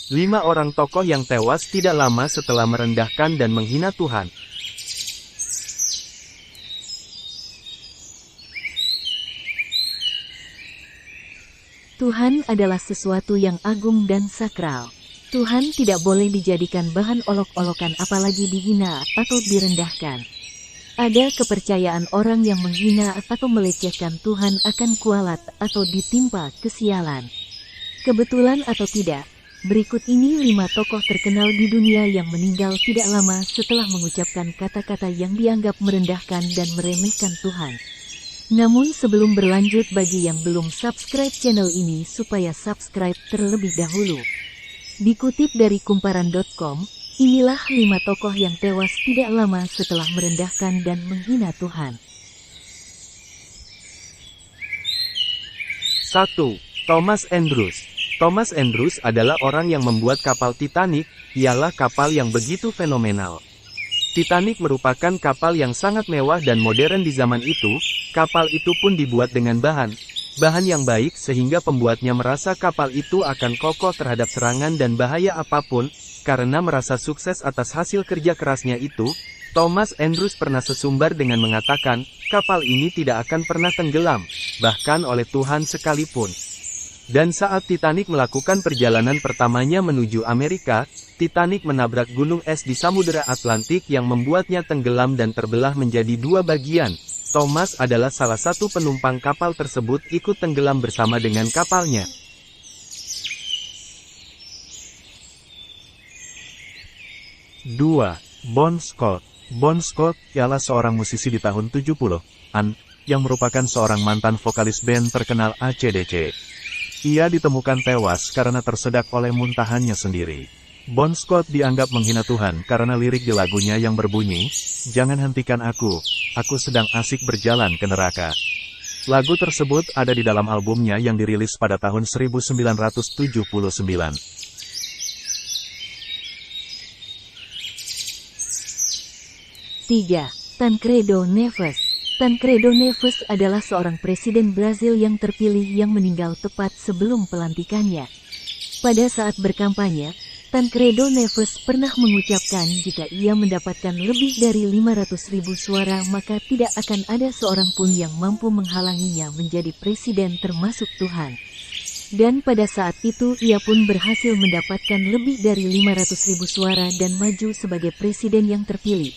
5 orang tokoh yang tewas tidak lama setelah merendahkan dan menghina Tuhan. Tuhan adalah sesuatu yang agung dan sakral. Tuhan tidak boleh dijadikan bahan olok-olokan, apalagi dihina atau direndahkan. Ada kepercayaan orang yang menghina atau melecehkan Tuhan akan kualat atau ditimpa kesialan. Kebetulan atau tidak, berikut ini 5 tokoh terkenal di dunia yang meninggal tidak lama setelah mengucapkan kata-kata yang dianggap merendahkan dan meremehkan Tuhan. Namun sebelum berlanjut, bagi yang belum subscribe channel ini supaya subscribe terlebih dahulu. Dikutip dari kumparan.com, inilah 5 tokoh yang tewas tidak lama setelah merendahkan dan menghina Tuhan. 1. Thomas Andrews. Thomas Andrews adalah orang yang membuat kapal Titanic. Ialah kapal yang begitu fenomenal. Titanic merupakan kapal yang sangat mewah dan modern di zaman itu. Kapal itu pun dibuat dengan bahan yang baik sehingga pembuatnya merasa kapal itu akan kokoh terhadap serangan dan bahaya apapun. Karena merasa sukses atas hasil kerja kerasnya itu, Thomas Andrews pernah sesumbar dengan mengatakan, kapal ini tidak akan pernah tenggelam, bahkan oleh Tuhan sekalipun. Dan saat Titanic melakukan perjalanan pertamanya menuju Amerika, Titanic menabrak gunung es di Samudera Atlantik yang membuatnya tenggelam dan terbelah menjadi 2 bagian. Thomas adalah salah satu penumpang kapal tersebut, ikut tenggelam bersama dengan kapalnya. 2. Bon Scott. Bon Scott ialah seorang musisi di tahun 70-an, yang merupakan seorang mantan vokalis band terkenal AC/DC. Ia ditemukan tewas karena tersedak oleh muntahannya sendiri. Bon Scott dianggap menghina Tuhan karena lirik di lagunya yang berbunyi, "Jangan hentikan aku sedang asik berjalan ke neraka." Lagu tersebut ada di dalam albumnya yang dirilis pada tahun 1979. 3. Tancredo Neves. Tancredo Neves adalah seorang presiden Brazil yang terpilih yang meninggal tepat sebelum pelantikannya. Pada saat berkampanye, Tancredo Neves pernah mengucapkan jika ia mendapatkan lebih dari 500.000 suara maka tidak akan ada seorang pun yang mampu menghalanginya menjadi presiden termasuk Tuhan. Dan pada saat itu ia pun berhasil mendapatkan lebih dari 500.000 suara dan maju sebagai presiden yang terpilih.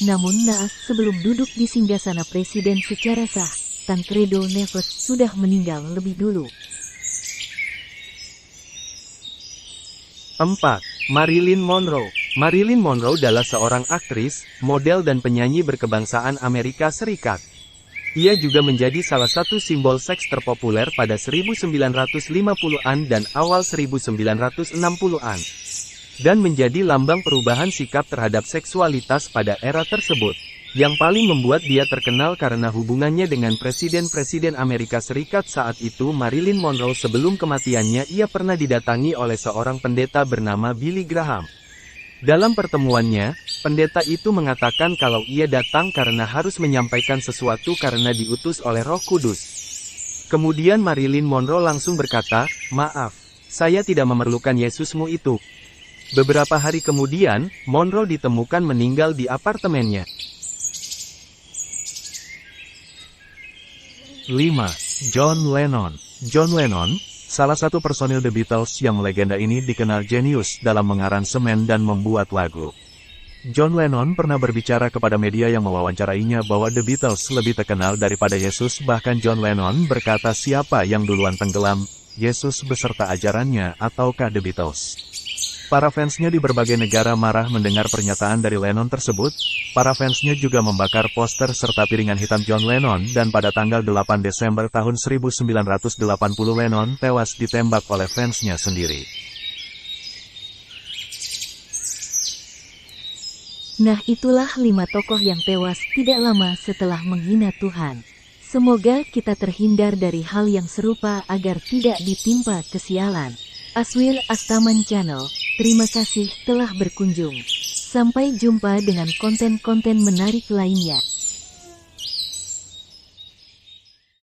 Namun naas, sebelum duduk di singgasana presiden secara sah, Tancredo Neves sudah meninggal lebih dulu. 4. Marilyn Monroe. Marilyn Monroe adalah seorang aktris, model dan penyanyi berkebangsaan Amerika Serikat. Ia juga menjadi salah satu simbol seks terpopuler pada 1950-an dan awal 1960-an. Dan menjadi lambang perubahan sikap terhadap seksualitas pada era tersebut. Yang paling membuat dia terkenal karena hubungannya dengan presiden-presiden Amerika Serikat saat itu. Marilyn Monroe sebelum kematiannya ia pernah didatangi oleh seorang pendeta bernama Billy Graham. Dalam pertemuannya, pendeta itu mengatakan kalau ia datang karena harus menyampaikan sesuatu karena diutus oleh Roh Kudus. Kemudian Marilyn Monroe langsung berkata, "Maaf, saya tidak memerlukan Yesusmu itu." Beberapa hari kemudian, Monroe ditemukan meninggal di apartemennya. 5. John Lennon. John Lennon, salah satu personil The Beatles yang legenda ini dikenal jenius dalam mengaransemen dan membuat lagu. John Lennon pernah berbicara kepada media yang mewawancarainya bahwa The Beatles lebih terkenal daripada Yesus. Bahkan John Lennon berkata siapa yang duluan tenggelam, Yesus beserta ajarannya ataukah The Beatles. Para fansnya di berbagai negara marah mendengar pernyataan dari Lennon tersebut. Para fansnya juga membakar poster serta piringan hitam John Lennon dan pada tanggal 8 Desember tahun 1980 Lennon tewas ditembak oleh fansnya sendiri. Nah, itulah 5 tokoh yang tewas tidak lama setelah menghina Tuhan. Semoga kita terhindar dari hal yang serupa agar tidak ditimpa kesialan. Aswir Astaman Channel, terima kasih telah berkunjung. Sampai jumpa dengan konten-konten menarik lainnya.